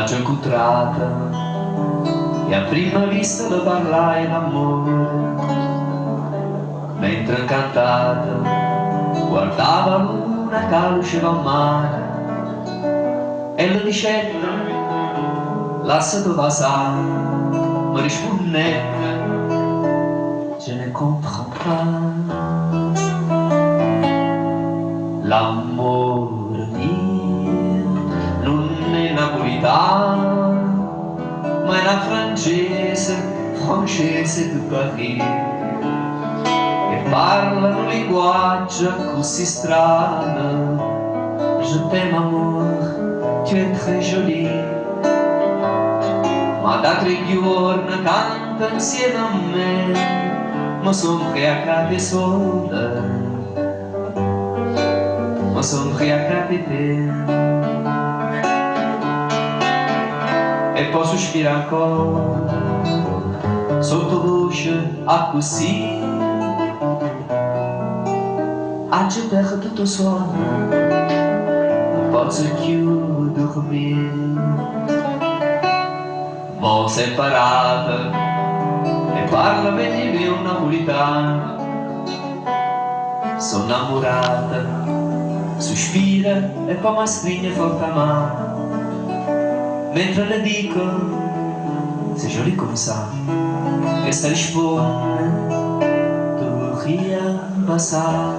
già incontrata e a prima vista le parlai d'amore, mentre incantata guardava l'una che usciva al mare e le dicette lasciate passare, mi rispondette je ne comprends pas. L'amore mio non è napolitano, ma è una francese di Parigi, e parla un linguaggio così strano. Je t'aime amour, tu es très jolie, ma da 3 giorni canta insieme a me, ma son ubriacate sola, ma son ubriacate te. E poi sospira ancora sottovoce a così, a già per tutto suono, non posso più dormire. Mo' separata e parla bene un napolitano, sono innamorata, sospira e poi mi stringe forte a mano, mentre le dico c'est joli comme ça, e sta risponde tu rien passar.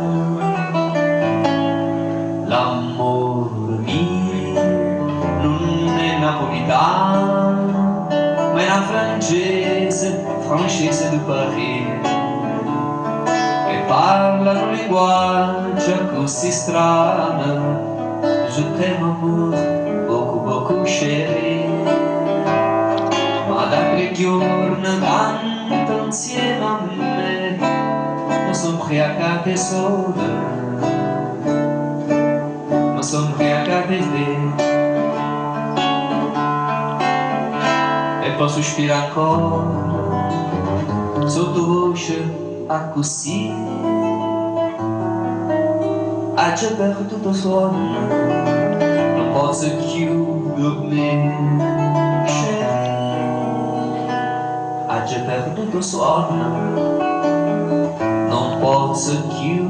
L'amore mio non è napolitano, ma è una francese di Parigi, e parla un linguaggio così strano. Je t'aime amour, beaucoup beaucoup chérie, ma da 3 giorni canta insieme a me, ma son ubriacate sola, ma son ubriacate te. E poi sospira ancora sottovoce a così, ha già perduto sonno, non posso più dormire, ha già perduto sonno, non posso più